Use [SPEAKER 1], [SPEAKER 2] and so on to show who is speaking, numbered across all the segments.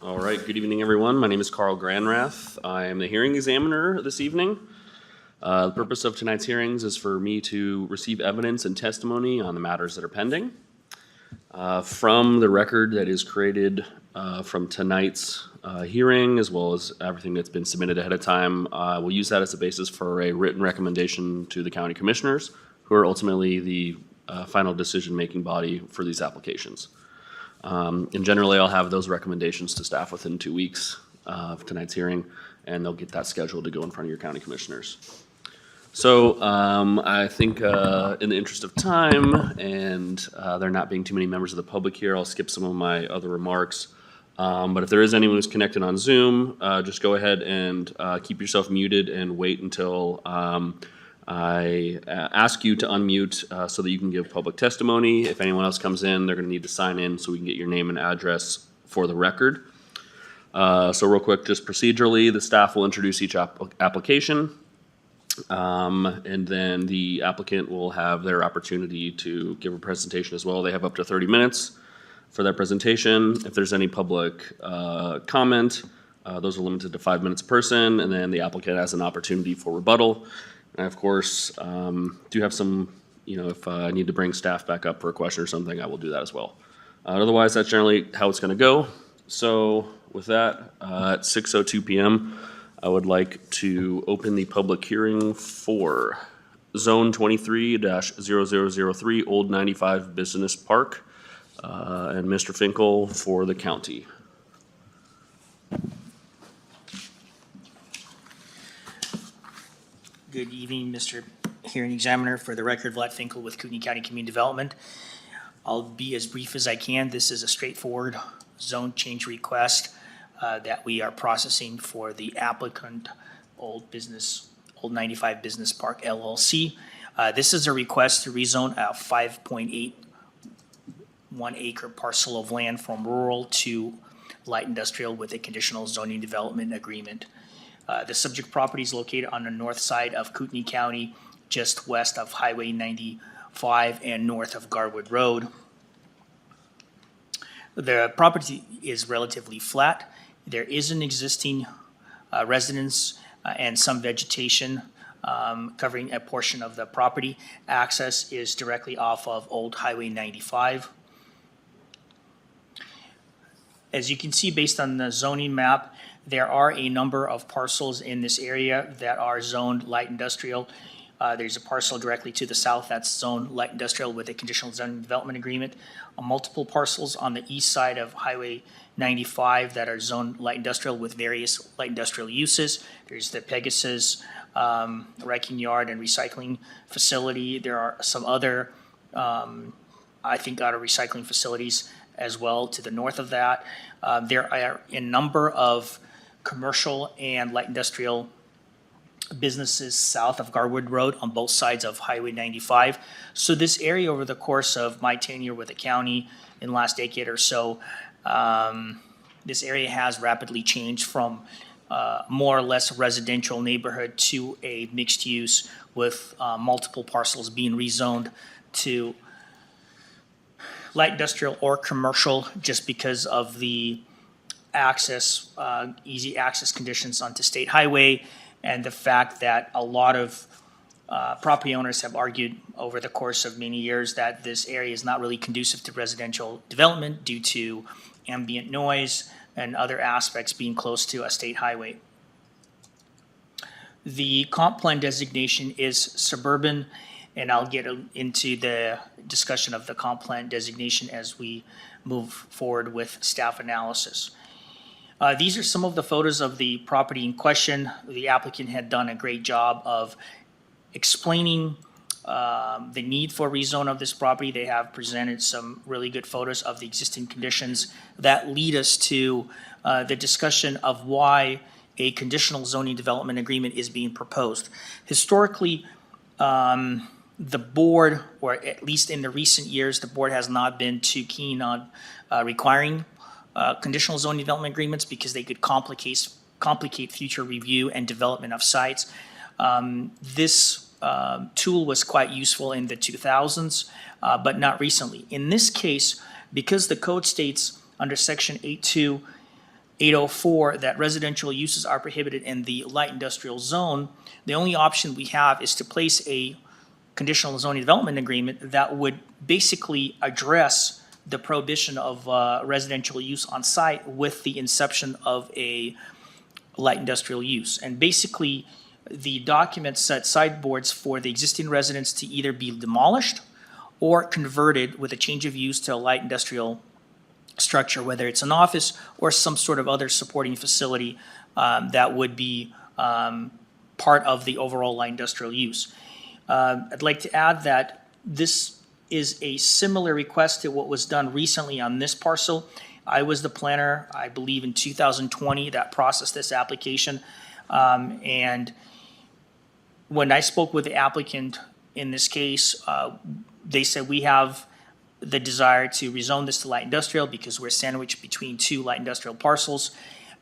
[SPEAKER 1] All right, good evening, everyone. My name is Carl Granrath. I am the hearing examiner this evening. The purpose of tonight's hearings is for me to receive evidence and testimony on the matters that are pending. From the record that is created from tonight's hearing, as well as everything that's been submitted ahead of time, we'll use that as a basis for a written recommendation to the county commissioners, who are ultimately the final decision-making body for these applications. And generally, I'll have those recommendations to staff within 2 weeks of tonight's hearing, and they'll get that scheduled to go in front of your county commissioners. So I think in the interest of time and there not being too many members of the public here, I'll skip some of my other remarks. But if there is anyone who's connected on Zoom, just go ahead and keep yourself muted and wait until I ask you to unmute so that you can give public testimony. If anyone else comes in, they're going to need to sign in so we can get your name and address for the record. So real quick, just procedurally, the staff will introduce each application, and then the applicant will have their opportunity to give a presentation as well. They have up to 30 minutes for that presentation. If there's any public comment, those are limited to 5 minutes a person, and then the applicant has an opportunity for rebuttal. And of course, do have some, if I need to bring staff back up for a question or something, I will do that as well. Otherwise, that's generally how it's going to go. So with that, at 6:02 p.m., I would like to open the public hearing for Zone 23-0003 Old 95 Business Park, and Mr. Finkel for the county.
[SPEAKER 2] Good evening, Mr. Hearing Examiner. For the record, Vlad Finkel with Kootenai County Community Development. I'll be as brief as I can. This is a straightforward zone change request that we are processing for the applicant, Old 95 Business Park LLC. This is a request to rezone a 5.81 acre parcel of land from rural to light industrial with a conditional zoning development agreement. The subject property is located on the north side of Kootenai County, just west of Highway 95 and north of Garwood Road. The property is relatively flat. There is an existing residence and some vegetation covering a portion of the property. Access is directly off of Old Highway 95. As you can see, based on the zoning map, there are a number of parcels in this area that are zoned light industrial. There's a parcel directly to the south that's zoned light industrial with a conditional zoning development agreement. Multiple parcels on the east side of Highway 95 that are zoned light industrial with various light industrial uses. There's the Pegasus wrecking yard and recycling facility. There are some other, I think, auto recycling facilities as well to the north of that. There are a number of commercial and light industrial businesses south of Garwood Road on both sides of Highway 95. So this area, over the course of my tenure with the county in the last decade or so, this area has rapidly changed from more or less residential neighborhood to a mixed use with multiple parcels being rezoned to light industrial or commercial just because of the access, easy access conditions onto state highway, and the fact that a lot of property owners have argued over the course of many years that this area is not really conducive to residential development due to ambient noise and other aspects being close to a state highway. The comp plan designation is suburban, and I'll get into the discussion of the comp plan designation as we move forward with staff analysis. These are some of the photos of the property in question. The applicant had done a great job of explaining the need for rezone of this property. They have presented some really good photos of the existing conditions that lead us to the discussion of why a conditional zoning development agreement is being proposed. Historically, the board, or at least in the recent years, the board has not been too keen on requiring conditional zoning development agreements because they could complicate future review and development of sites. This tool was quite useful in the 2000s, but not recently. In this case, because the code states under section 8.2 804 that residential uses are prohibited in the light industrial zone, the only option we have is to place a conditional zoning development agreement that would basically address the prohibition of residential use on site with the inception of a light industrial use. And basically, the document set sideboards for the existing residents to either be demolished or converted with a change of use to a light industrial structure, whether it's an office or some sort of other supporting facility that would be part of the overall light industrial use. I'd like to add that this is a similar request to what was done recently on this parcel. I was the planner, I believe in 2020, that processed this application. And when I spoke with the applicant in this case, they said we have the desire to rezone this to light industrial because we're sandwiched between two light industrial parcels.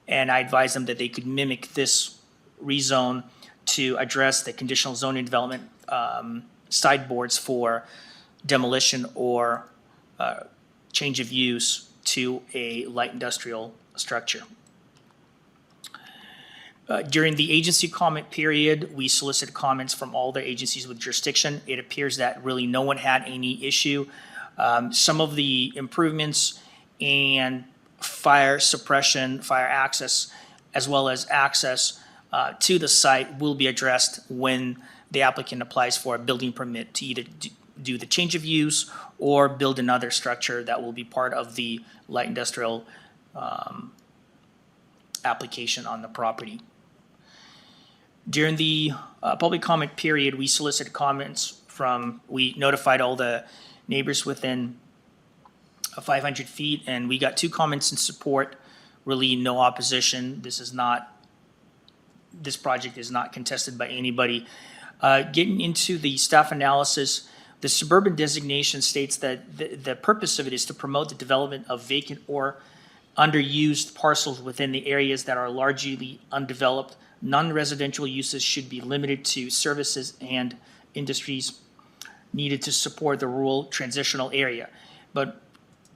[SPEAKER 2] And I advised them that they could mimic this rezone to address the conditional zoning development sideboards for demolition or change of use to a light industrial structure. During the agency comment period, we solicited comments from all the agencies with jurisdiction. It appears that really no one had any issue. Some of the improvements and fire suppression, fire access, as well as access to the site will be addressed when the applicant applies for a building permit to either do the change of use or build another structure that will be part of the light industrial application on the property. During the public comment period, we solicited comments we notified all the neighbors within 500 feet, and we got 2 comments in support, really no opposition. This project is not contested by anybody. Getting into the staff analysis, the suburban designation states that the purpose of it is to promote the development of vacant or underused parcels within the areas that are largely undeveloped. Non-residential uses should be limited to services and industries needed to support the rural transitional area. But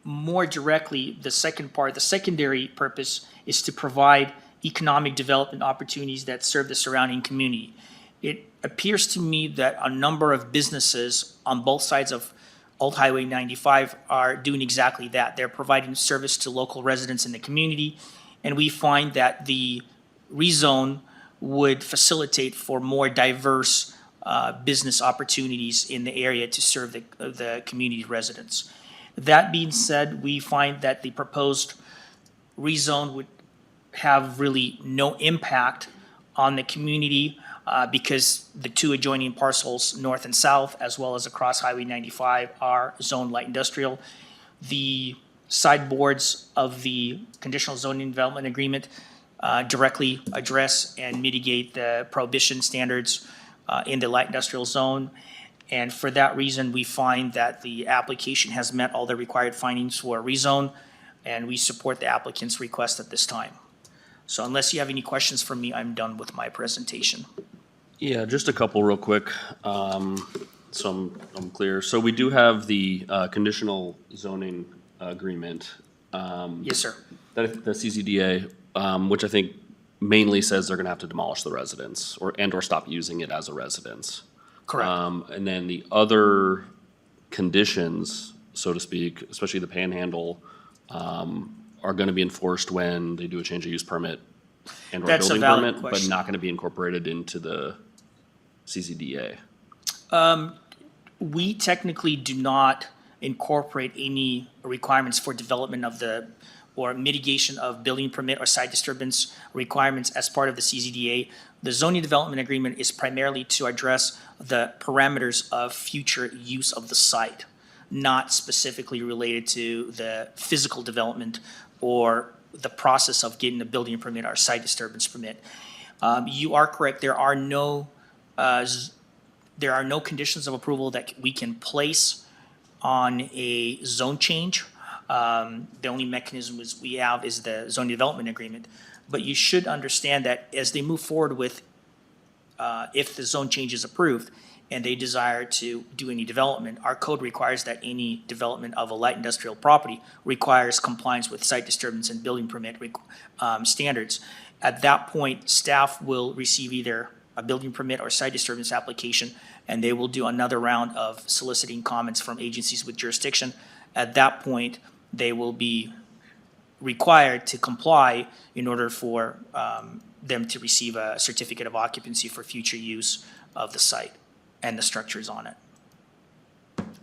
[SPEAKER 2] more directly, the second part, the secondary purpose is to provide economic development opportunities that serve the surrounding community. It appears to me that a number of businesses on both sides of Old Highway 95 are doing exactly that. They're providing service to local residents in the community, and we find that the rezone would facilitate for more diverse business opportunities in the area to serve the community residents. That being said, we find that the proposed rezone would have really no impact on the community because the 2 adjoining parcels, north and south, as well as across Highway 95, are zoned light industrial. The sideboards of the conditional zoning development agreement directly address and mitigate the prohibition standards in the light industrial zone. And for that reason, we find that the application has met all the required findings for a rezone, and we support the applicant's request at this time. So unless you have any questions for me, I'm done with my presentation.
[SPEAKER 1] Yeah, just a couple real quick, so I'm clear. So we do have the conditional zoning agreement.
[SPEAKER 2] Yes, sir.
[SPEAKER 1] The CZDA, which I think mainly says they're gonna have to demolish the residence or stop using it as a residence.
[SPEAKER 2] Correct.
[SPEAKER 1] And then the other conditions, so to speak, especially the panhandle, are gonna be enforced when they do a change of use permit and or
[SPEAKER 2] That's a
[SPEAKER 1] building
[SPEAKER 2] valid
[SPEAKER 1] permit, but
[SPEAKER 2] question.
[SPEAKER 1] not gonna be incorporated into the CZDA.
[SPEAKER 2] We technically do not incorporate any requirements for development of or mitigation of building permit or site disturbance requirements as part of the CZDA. The zoning development agreement is primarily to address the parameters of future use of the site, not specifically related to the physical development or the process of getting a building permit or site disturbance permit. You are correct, there are no conditions of approval that we can place on a zone change. The only mechanism we have is the zone development agreement. But you should understand that as they move forward with, if the zone change is approved, and they desire to do any development, our code requires that any development of a light industrial property requires compliance with site disturbance and building permit standards. At that point, staff will receive either a building permit or site disturbance application, and they will do another round of soliciting comments from agencies with jurisdiction. At that point, they will be required to comply in order for them to receive a certificate of occupancy for future use of the site and the structures on it.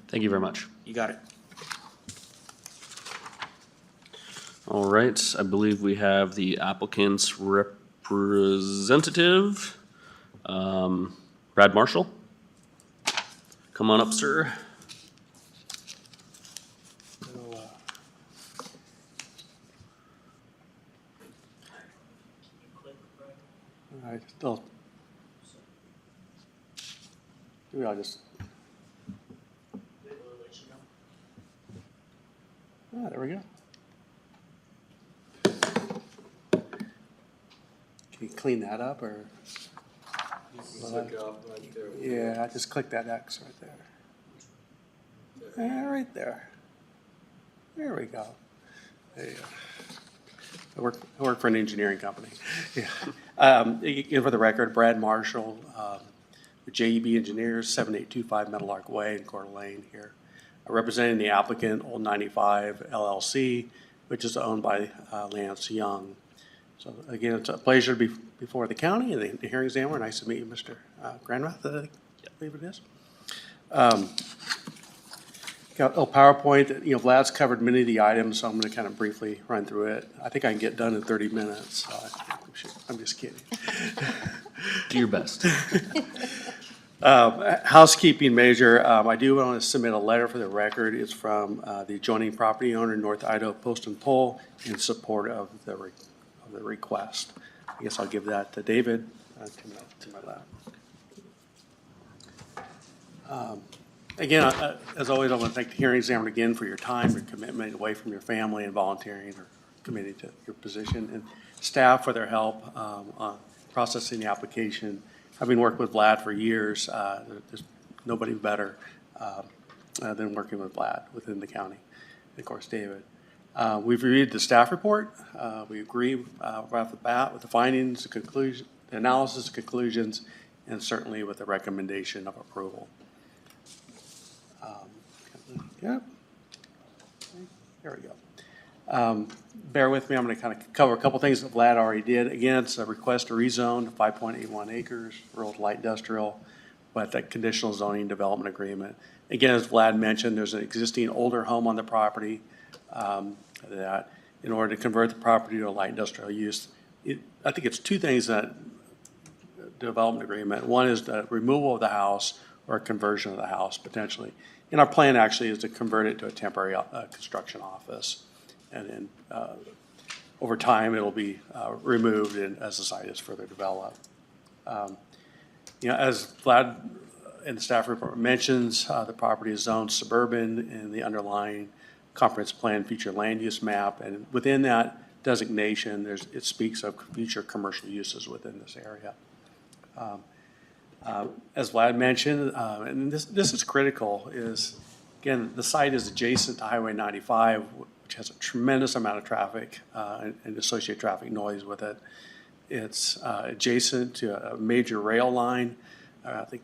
[SPEAKER 1] Thank you very much.
[SPEAKER 2] You got it.
[SPEAKER 1] All right, I believe we have the applicant's representative, Brad Marshall. Come on up, sir.
[SPEAKER 3] I still, maybe I'll just, there we go. Can you clean that up or? Yeah, I just click that X right there. Yeah, right there. There we go. There you go. I work for an engineering company. Yeah. For the record, Brad Marshall, with JEB Engineers, 7825 Meadowlark Way in Coeur d'Alene here. Representing the applicant, Old 95 LLC, which is owned by Lance Young. So again, it's a pleasure to be before the county and the hearing examiner. Nice to meet you, Mr. Granrath, I believe it is. Got a PowerPoint. Vlad's covered many of the items, so I'm going to kind of briefly run through it. I think I can get done in 30 minutes. So I'm just kidding.
[SPEAKER 1] Do your best.
[SPEAKER 3] Housekeeping measure. I do want to submit a letter for the record. It's from the adjoining property owner, North Idaho Post and Pole, in support of the request. I guess I'll give that to David to my left. Again, as always, I want to thank the hearing examiner again for your time, your commitment away from your family and volunteering or committing to your position, and staff for their help on processing the application. Having worked with Vlad for years, there's nobody better than working with Vlad within the county. And of course, David. We've reviewed the staff report. We agree right off the bat with the findings, the conclusion, the analysis, the conclusions, and certainly with the recommendation of approval. Yeah. There we go. Bear with me. I'm going to kind of cover a couple things that Vlad already did. Again, it's a request to rezone to 5.81 acres, rural to light industrial, but that conditional zoning development agreement. Again, as Vlad mentioned, there's an existing older home on the property that in order to convert the property to a light industrial use, I think it's two things that development agreement. One is the removal of the house or a conversion of the house potentially. And our plan actually is to convert it to a temporary construction office. And then over time, it'll be removed as the site is further developed. As Vlad in the staff report mentions, the property is zoned suburban in the underlying comprehensive plan future land use map. And within that designation, it speaks of future commercial uses within this area. As Vlad mentioned, and this is critical, is again, the site is adjacent to Highway 95, which has a tremendous amount of traffic and associated traffic noise with it. It's adjacent to a major rail line. I think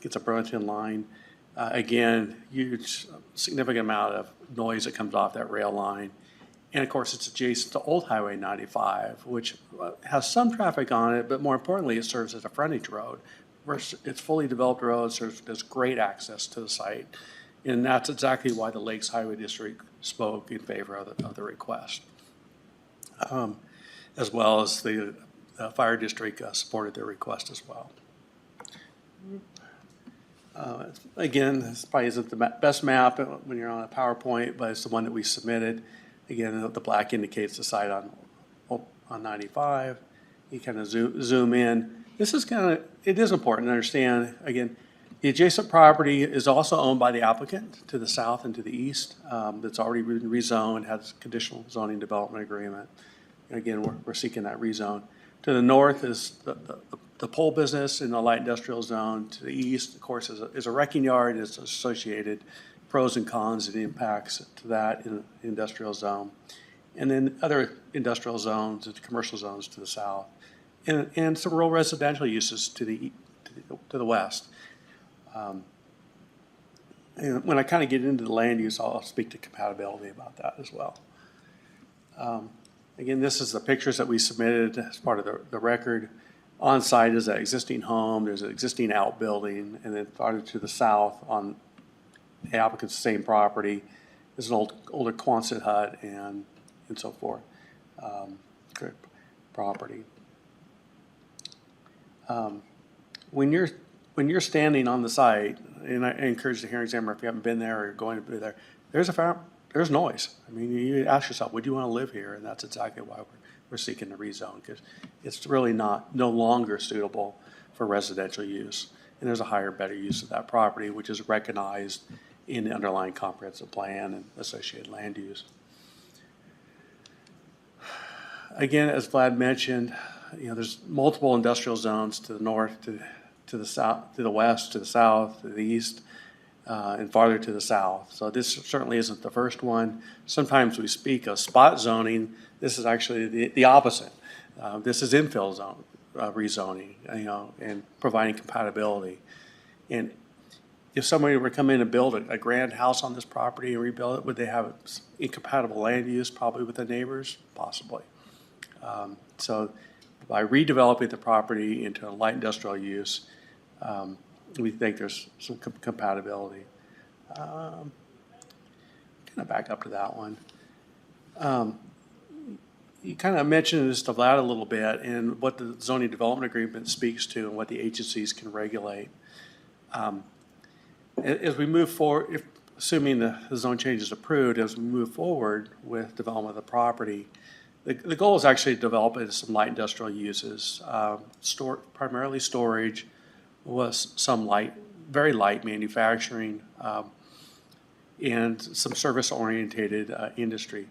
[SPEAKER 3] it's a Burlington line. Again, huge, significant amount of noise that comes off that rail line. And of course, it's adjacent to Old Highway 95, which has some traffic on it, but more importantly, it serves as a frontage road. It's fully developed road, there's great access to the site. And that's exactly why the Lakes Highway District spoke in favor of the request. As well as the Fire District supported their request as well. Again, this probably isn't the best map when you're on a PowerPoint, but it's the one that we submitted. Again, the black indicates the site on 95. You kind of zoom in. This is it is important to understand, again, the adjacent property is also owned by the applicant to the south and to the east. That's already been rezoned, has a conditional zoning development agreement. And again, we're seeking that rezone. To the north is the The pole business in the light industrial zone to the east, of course, is a wrecking yard. It's associated pros and cons and impacts to that in the industrial zone. And then other industrial zones and commercial zones to the south. And some rural residential uses to the west. And when I kind of get into the land use, I'll speak to compatibility about that as well. Again, this is the pictures that we submitted as part of the record. On site is an existing home, there's an existing outbuilding, and then farther to the south on the applicant's same property is an older Quonset hut and so forth. Great property. When you're standing on the site, and I encourage the hearing examiner, if you haven't been there or you're going to be there, there's noise. I mean, you ask yourself, would you want to live here? And that's exactly why we're seeking to rezone, because it's really no longer suitable for residential use. And there's a higher, better use of that property, which is recognized in the underlying comprehensive plan and associated land use. Again, as Vlad mentioned, there's multiple industrial zones to the north, to the south, to the west, to the south, to the east, and farther to the south. So this certainly isn't the first one. Sometimes we speak of spot zoning. This is actually the opposite. This is infill zone rezoning, and providing compatibility. And if somebody were to come in and build a grand house on this property and rebuild it, would they have incompatible land use probably with the neighbors? Possibly. So by redeveloping the property into a light industrial use, we think there's some compatibility. Kind of back up to that one. You kind of mentioned this to Vlad a little bit, and what the zoning development agreement speaks to and what the agencies can regulate. As we move forward, assuming the zone change is approved, as we move forward with development of the property, the goal is actually to develop it as some light industrial uses, primarily storage, with some very light manufacturing, and some service-oriented industry.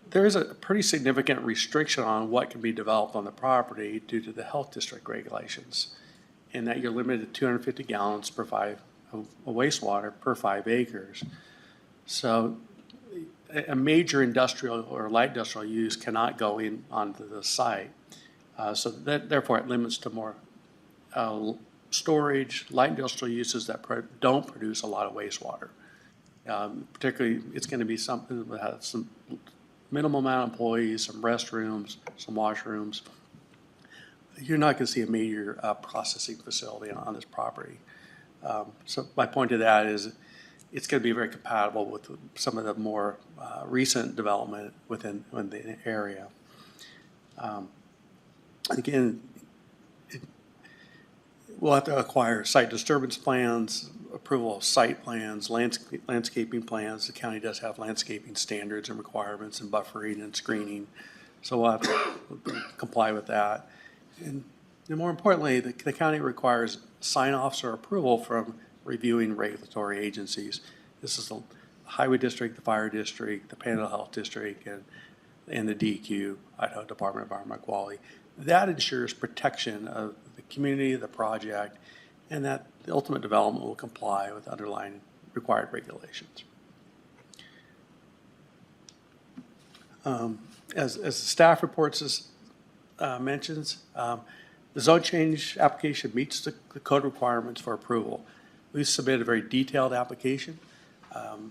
[SPEAKER 3] There is a pretty significant restriction on what can be developed on the property due to the health district regulations, in that you're limited to 250 gallons per of wastewater per 5 acres. So a major industrial or light industrial use cannot go in onto the site. So therefore it limits to more storage, light industrial uses that don't produce a lot of wastewater. Particularly, it's going to be something that has some minimal amount of employees, some restrooms, some washrooms. You're not going to see a major processing facility on this property. So my point to that is it's going to be very compatible with some of the more recent development within the area. Again, we'll have to acquire site disturbance plans, approval of site plans, landscaping plans. The county does have landscaping standards and requirements and buffering and screening. So we'll have to comply with that. And more importantly, the county requires sign-offs or approval from reviewing regulatory agencies. This is the Highway District, the Fire District, the Panhandle Health District, and the DEQ, Idaho Department of Environmental Quality. That ensures protection of the community, the project, and that the ultimate development will comply with underlying required regulations. As the staff reports mentions, the zone change application meets the code requirements for approval. We've submitted a very detailed application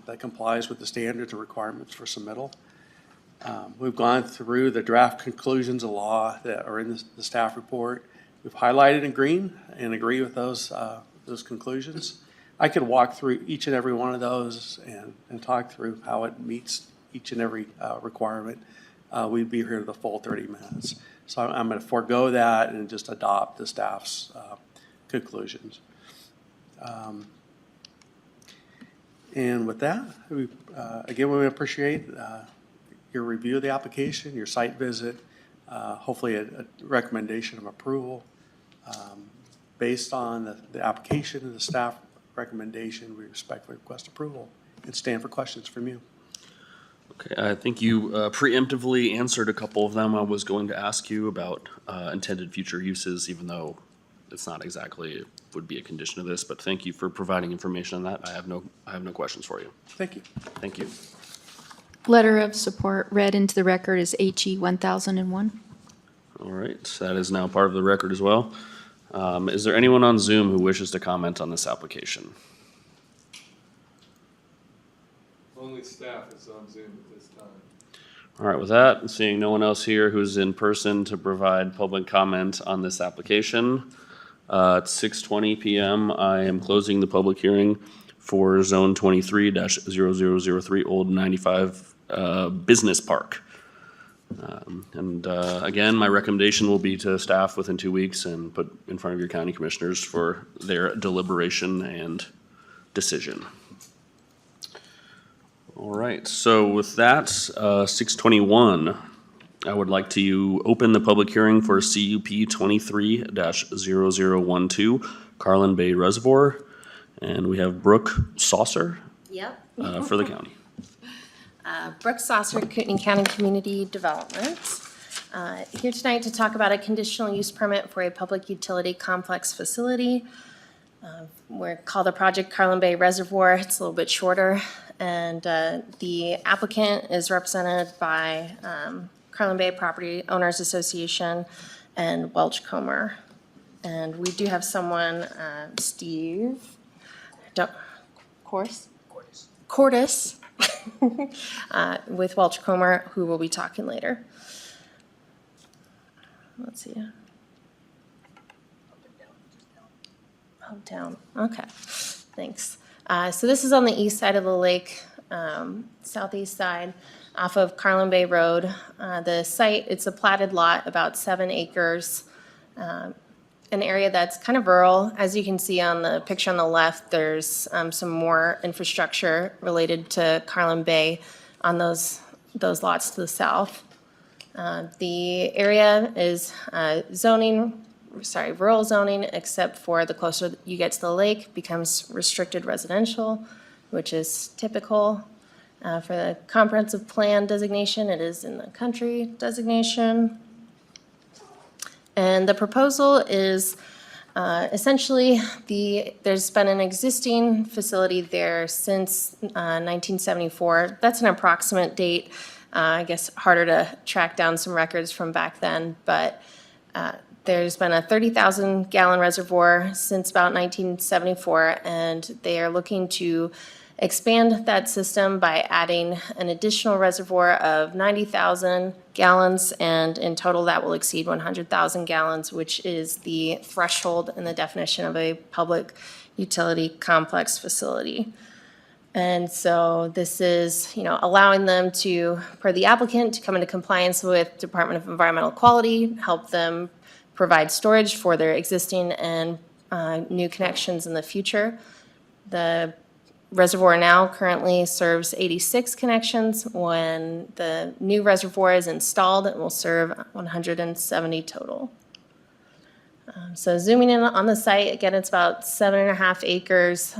[SPEAKER 3] that complies with the standards and requirements for submittal. We've gone through the draft conclusions of law that are in the staff report. We've highlighted in green and agree with those conclusions. I could walk through each and every one of those and talk through how it meets each and every requirement. We'd be here the full 30 minutes. So I'm going to forego that and just adopt the staff's conclusions. And with that, again, we appreciate your review of the application, your site visit, hopefully a recommendation of approval. Based on the application and the staff recommendation, we respectfully request approval and stand for questions from you.
[SPEAKER 1] Okay, I think you preemptively answered a couple of them. I was going to ask you about intended future uses, even though it's not exactly, would be a condition of this, but thank you for providing information on that. I have no questions for you.
[SPEAKER 3] Thank you.
[SPEAKER 1] Thank you.
[SPEAKER 4] Letter of support read into the record is HE 1001.
[SPEAKER 1] All right, that is now part of the record as well. Is there anyone on Zoom who wishes to comment on this application?
[SPEAKER 5] Only staff is on Zoom at this time.
[SPEAKER 1] All right, with that, seeing no one else here who's in person to provide public comment on this application, at 6:20 PM, I am closing the public hearing for Zone 23-0003 Old 95 Business Park. Again, my recommendation will be to staff within 2 weeks and put in front of your county commissioners for their deliberation and decision. All right, so with that, 6:21, I would like to open the public hearing for CUP 23-0012 Carlin Bay Reservoir. And we have Brooke Saucer
[SPEAKER 6] Yep.
[SPEAKER 1] for the county.
[SPEAKER 6] Brooke Saucer, Kootenai County Community Development. Here tonight to talk about a conditional use permit for a public utility complex facility. We're called the project Carlin Bay Reservoir. It's a little bit shorter. And the applicant is represented by Carlin Bay Property Owners Association and Welch Comer. And we do have someone, Steve, Cordis, with Welch Comer, who will be talking later. Let's see. Oh, down. Okay, thanks. So this is on the east side of the lake, southeast side, off of Carlin Bay Road. The site, it's a platted lot, about 7 acres. An area that's kind of rural. As you can see on the picture on the left, there's some more infrastructure related to Carlin Bay on those lots to the south. The area is rural zoning, except for the closer you get to the lake, becomes restricted residential, which is typical. For the comprehensive plan designation, it is in the country designation. And the proposal is essentially there's been an existing facility there since 1974. That's an approximate date. I guess harder to track down some records from back then, but there's been a 30,000 gallon reservoir since about 1974, and they are looking to expand that system by adding an additional reservoir of 90,000 gallons, and in total that will exceed 100,000 gallons, which is the threshold in the definition of a public utility complex facility. And so this is, allowing them to, per the applicant, to come into compliance with Department of Environmental Quality, help them provide storage for their existing and new connections in the future. The reservoir now currently serves 86 connections. When the new reservoir is installed, it will serve 170 total. So zooming in on the site, again, it's about 7.5 acres.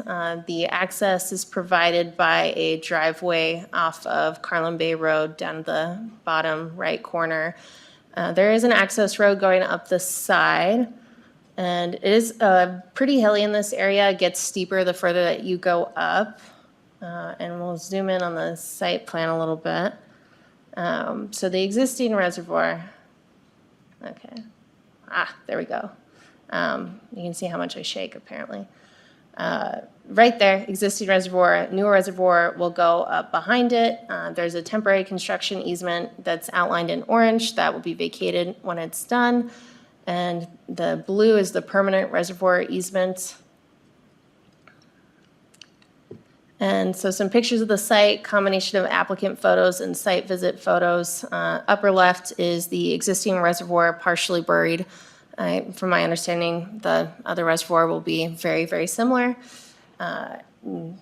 [SPEAKER 6] The access is provided by a driveway off of Carlin Bay Road down the bottom right corner. There is an access road going up the side. And it is pretty hilly in this area. It gets steeper the further that you go up. And we'll zoom in on the site plan a little bit. So the existing reservoir, okay. There we go. You can see how much I shake apparently. Right there, existing reservoir, newer reservoir will go up behind it. There's a temporary construction easement that's outlined in orange that will be vacated when it's done. And the blue is the permanent reservoir easement. And so some pictures of the site, combination of applicant photos and site visit photos. Upper left is the existing reservoir partially buried. From my understanding, the other reservoir will be very, very similar. Bottom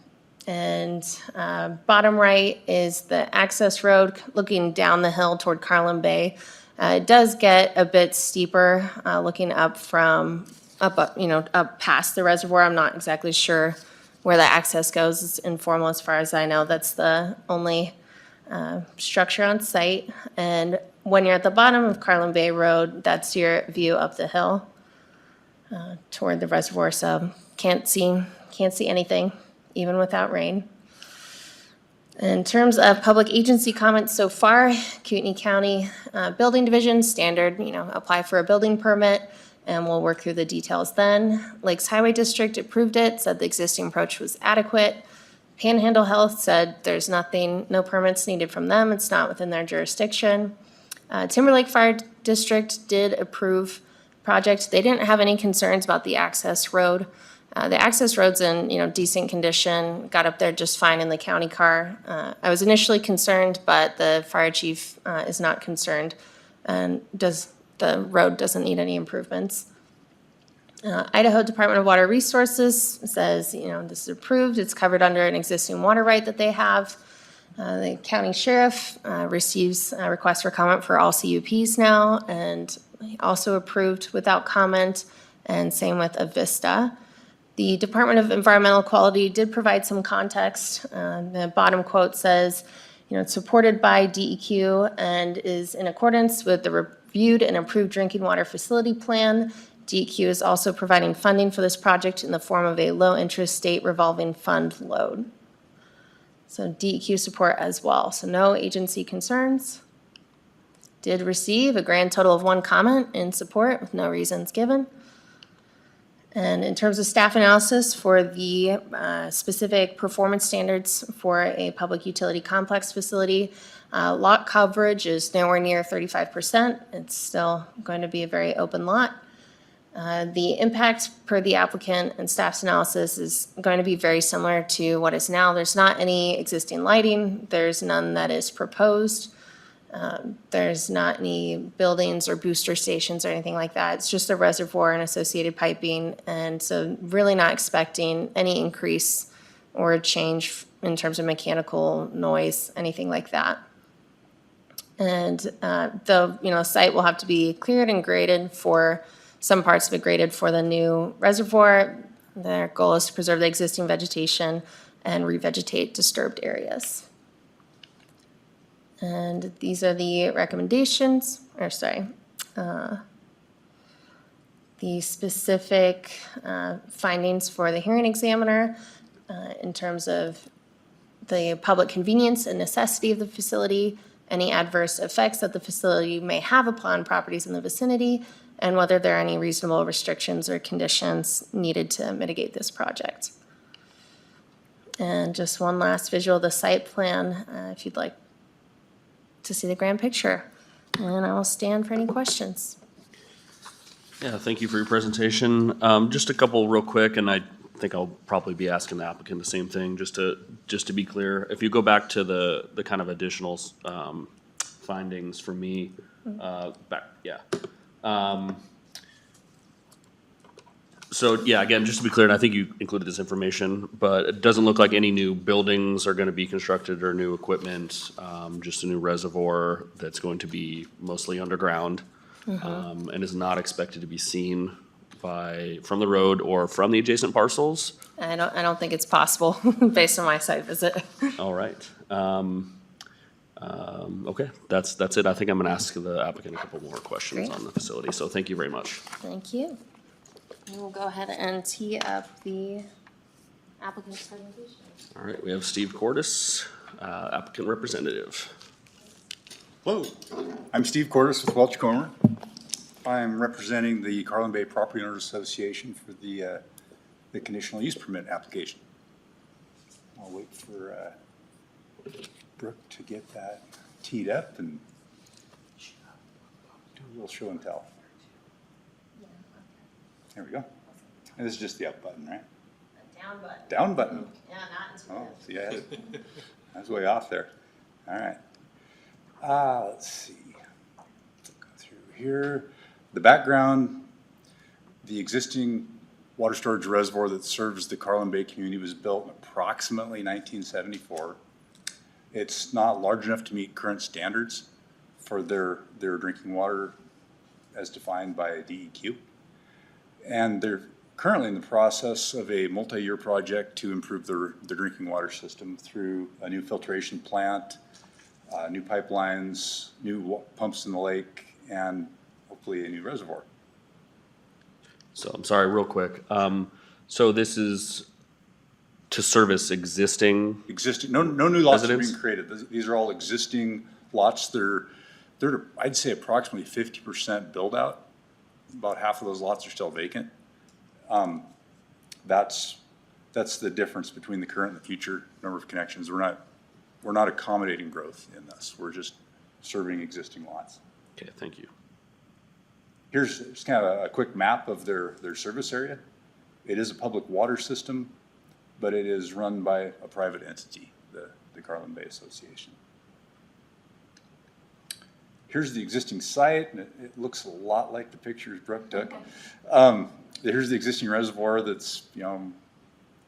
[SPEAKER 6] right is the access road looking down the hill toward Carlin Bay. It does get a bit steeper looking up past the reservoir. I'm not exactly sure where the access goes. It's informal as far as I know. That's the only structure on site. And when you're at the bottom of Carlin Bay Road, that's your view up the hill toward the reservoir. So can't see anything, even without rain. In terms of public agency comments so far, Kootenai County Building Division, standard, apply for a building permit, and we'll work through the details then. Lakes Highway District approved it, said the existing approach was adequate. Panhandle Health said there's no permits needed from them, it's not within their jurisdiction. Timberlake Fire District did approve project. They didn't have any concerns about the access road. The access road's in, decent condition, got up there just fine in the county car. I was initially concerned, but the fire chief is not concerned, and the road doesn't need any improvements. Idaho Department of Water Resources says, this is approved, it's covered under an existing water right that they have. The county sheriff receives a request for comment for all CUPs now, and also approved without comment, and same with Avista. The Department of Environmental Quality did provide some context. The bottom quote says, it's supported by DEQ and is in accordance with the reviewed and approved drinking water facility plan. DEQ is also providing funding for this project in the form of a low-interest state revolving fund loan. So DEQ support as well. So no agency concerns. Did receive a grand total of 1 comment in support with no reasons given. And in terms of staff analysis for the specific performance standards for a public utility complex facility, lot coverage is nowhere near 35%. It's still going to be a very open lot. The impact per the applicant and staff's analysis is going to be very similar to what is now. There's not any existing lighting. There's none that is proposed. There's not any buildings or booster stations or anything like that. It's just a reservoir and associated piping, and so really not expecting any increase or change in terms of mechanical noise, anything like that. And the site will have to be cleared and graded for some parts of it graded for the new reservoir. Their goal is to preserve the existing vegetation and revegetate disturbed areas. And these are the recommendations, the specific findings for the hearing examiner in terms of the public convenience and necessity of the facility, any adverse effects that the facility may have upon properties in the vicinity, and whether there are any reasonable restrictions or conditions needed to mitigate this project. And just one last visual of the site plan, if you'd like to see the grand picture. And I'll stand for any questions.
[SPEAKER 1] Yeah, thank you for your presentation. Just a couple real quick, and I think I'll probably be asking the applicant the same thing, just to be clear. If you go back to the kind of additional findings for me, so yeah, again, just to be clear, and I think you included this information, but it doesn't look like any new buildings are gonna be constructed or new equipment, just a new reservoir that's going to be mostly underground, and is not expected to be seen from the road or from the adjacent parcels.
[SPEAKER 6] I don't think it's possible based on my site visit.
[SPEAKER 1] All right. Okay, that's it. I think I'm gonna ask the applicant a couple more questions
[SPEAKER 6] Great.
[SPEAKER 1] on the facility, so thank you very much.
[SPEAKER 6] Thank you. And we'll go ahead and tee up the applicant's presentation.
[SPEAKER 1] All right, we have Steve Cordis, applicant representative.
[SPEAKER 7] Hello, I'm Steve Cordis with Welch Comer. I'm representing the Carlin Bay Property Owners Association for the conditional use permit application. I'll wait for Brooke to get that teed up and do a little show and tell. There we go. And this is just the up button, right?
[SPEAKER 6] Down button.
[SPEAKER 7] Down button.
[SPEAKER 6] Yeah, not
[SPEAKER 7] Oh, see, I was way off there. All right. Let's see. Go through here. The background, the existing water storage reservoir that serves the Carlin Bay community was built in approximately 1974. It's not large enough to meet current standards for their drinking water as defined by DEQ. And they're currently in the process of a multi-year project to improve their drinking water system through a new filtration plant, new pipelines, new pumps in the lake, and hopefully a new reservoir.
[SPEAKER 1] So I'm sorry, real quick. So this is to service existing,
[SPEAKER 7] Existing, no new lots are
[SPEAKER 1] Residents?
[SPEAKER 7] being created. These are all existing lots. They're, I'd say approximately 50% build out. About half of those lots are still vacant. That's the difference between the current and the future number of connections. We're not accommodating growth in this. We're just serving existing lots.
[SPEAKER 1] okay, thank you.
[SPEAKER 7] Here's just kind of a quick map of their service area. It is a public water system, but it is run by a private entity, the Carlin Bay Association. Here's the existing site, and it looks a lot like the pictures Brooke took. Here's the existing reservoir that's,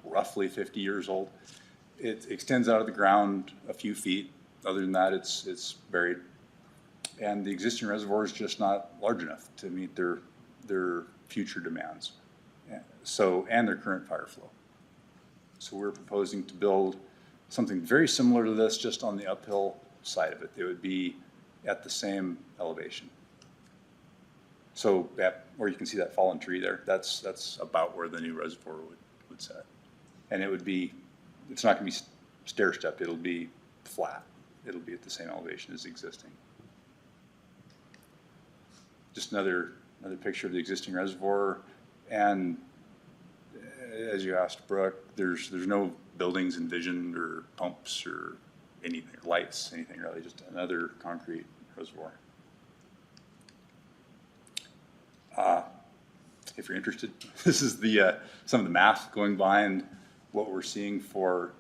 [SPEAKER 7] roughly 50 years old. It extends out of the ground a few feet. Other than that, it's buried. And the existing reservoir is just not large enough to meet their future demands. And their current fire flow. So we're proposing to build something very similar to this, just on the uphill side of it. It would be at the same elevation. So where you can see that fallen tree there, that's about where the new reservoir would set. And it's not gonna be stair stepped, it'll be flat. It'll be at the same elevation as existing. Just another picture of the existing reservoir. And as you asked Brooke, there's no buildings envisioned or pumps or anything, or lights, anything really, just another concrete reservoir. If you're interested, this is some of the math going behind what we're seeing for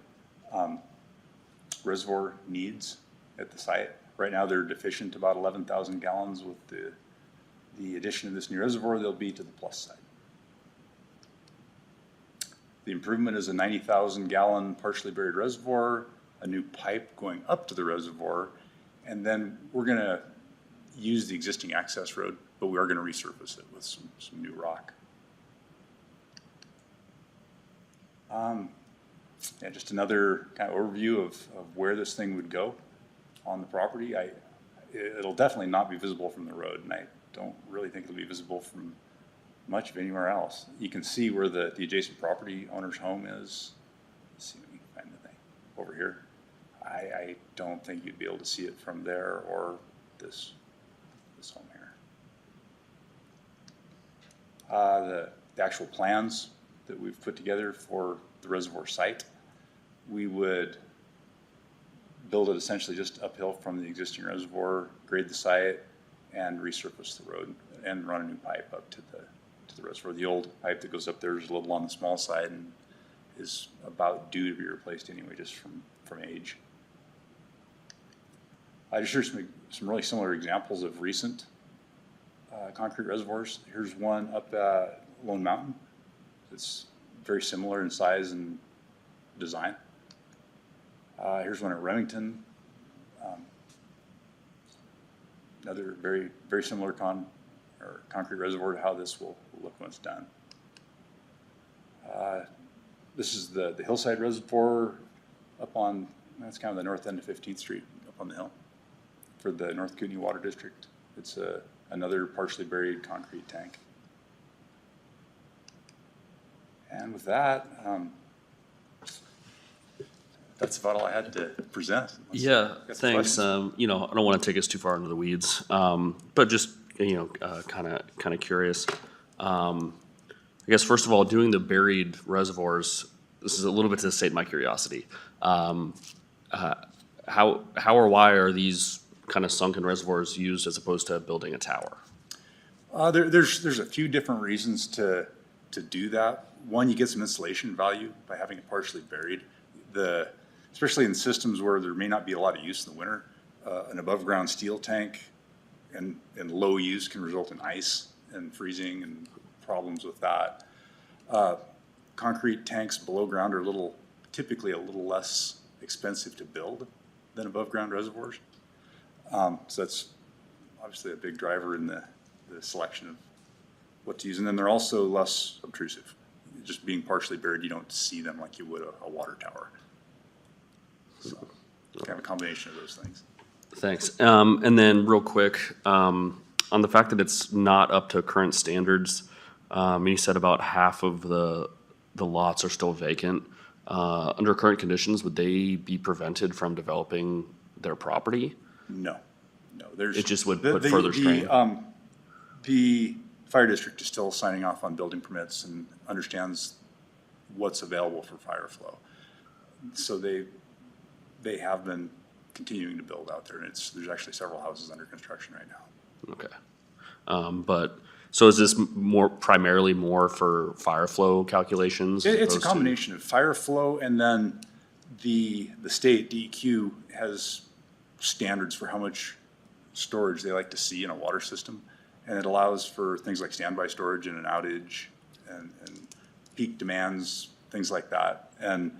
[SPEAKER 7] reservoir needs at the site. Right now, they're deficient about 11,000 gallons. With the addition of this new reservoir, they'll be to the plus side. The improvement is a 90,000 gallon partially buried reservoir, a new pipe going up to the reservoir, and then we're gonna use the existing access road, but we are gonna resurface it with some new rock. Yeah, just another kind of overview of where this thing would go on the property. It'll definitely not be visible from the road, and I don't really think it'll be visible from much of anywhere else. You can see where the adjacent property owner's home is. Let's see if we can find the thing over here. I don't think you'd be able to see it from there or this home here. The actual plans that we've put together for the reservoir site, we would build it essentially just uphill from the existing reservoir, grade the site, and resurface the road and run a new pipe up to the reservoir. The old pipe that goes up there is a little on the small side and is about due to be replaced anyway, just from age. I just heard some really similar examples of recent concrete reservoirs. Here's one up at Lone Mountain. It's very similar in size and design. Here's one at Remington. Another very, very similar concrete reservoir to how this will look when it's done. This is the hillside reservoir up on, that's kind of the north end of 15th Street up on the hill for the North Kootenai Water District. It's another partially buried concrete tank. And with that, that's about all I had to present.
[SPEAKER 1] Yeah,
[SPEAKER 7] Got some
[SPEAKER 1] thanks.
[SPEAKER 7] questions?
[SPEAKER 1] I don't want to take us too far into the weeds, but just, kind of curious. I guess, first of all, doing the buried reservoirs, this is a little bit to sate my curiosity. How or why are these kind of sunken reservoirs used as opposed to building a tower?
[SPEAKER 7] There's a few different reasons to do that. One, you get some insulation value by having it partially buried. Especially in systems where there may not be a lot of use in the winter, an above ground steel tank and low use can result in ice and freezing and problems with that. Concrete tanks below ground are typically a little less expensive to build than above ground reservoirs. So that's obviously a big driver in the selection of what to use. And then they're also less obtrusive. Just being partially buried, you don't see them like you would a water tower. So kind of a combination of those things.
[SPEAKER 1] Thanks. And then real quick, on the fact that it's not up to current standards, you said about half of the lots are still vacant. Under current conditions, would they be prevented from developing their property?
[SPEAKER 7] No, there's.
[SPEAKER 1] It just would
[SPEAKER 7] the-
[SPEAKER 1] put
[SPEAKER 7] the-
[SPEAKER 1] further
[SPEAKER 7] the,
[SPEAKER 1] strain.
[SPEAKER 7] The fire district is still signing off on building permits and understands what's available for fire flow. So they have been continuing to build out there, and there's actually several houses under construction right now.
[SPEAKER 1] Okay. But, so is this primarily more for fire flow calculations? as
[SPEAKER 7] It's a
[SPEAKER 1] opposed to-
[SPEAKER 7] combination of fire flow, and then the state DEQ has standards for how much storage they like to see in a water system. And it allows for things like standby storage and an outage and peak demands, things like that. And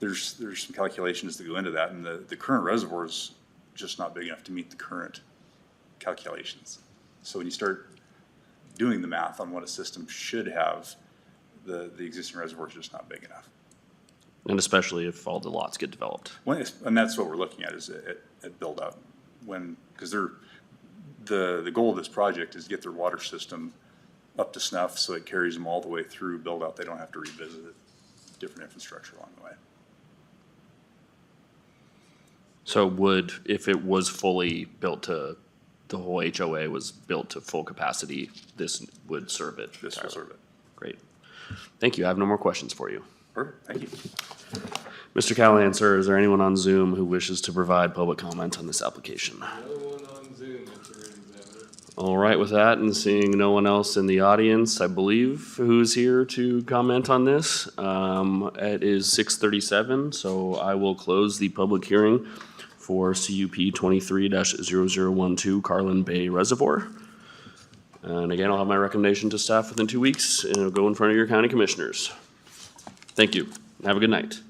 [SPEAKER 7] there's some calculations that go into that, and the current reservoir is just not big enough to meet the current calculations. So when you start doing the math on what a system should have, the existing reservoir is just not big enough.
[SPEAKER 1] And especially if all the lots get developed.
[SPEAKER 7] And that's what we're looking at, is at build out, because the goal of this project is to get their water system up to snuff, so it carries them all the way through build out. They don't have to revisit different infrastructure along the way.
[SPEAKER 1] So if it was fully built to, the whole HOA was built to full capacity, this would serve it?
[SPEAKER 7] This will serve it.
[SPEAKER 1] Great. Thank you. I have no more questions for you.
[SPEAKER 7] Perfect, thank you.
[SPEAKER 1] Mr. Callahan, sir, is there anyone on Zoom who wishes to provide public comment on this application?
[SPEAKER 5] No one on Zoom, Mr. Examiner.
[SPEAKER 1] All right, with that, and seeing no one else in the audience, I believe, who's here to comment on this? It is 6:37, so I will close the public hearing for CUP 23-0012 Carlin Bay Reservoir. And again, I'll have my recommendation to staff within 2 weeks, and it'll go in front of your county commissioners. Thank you. Have a good night.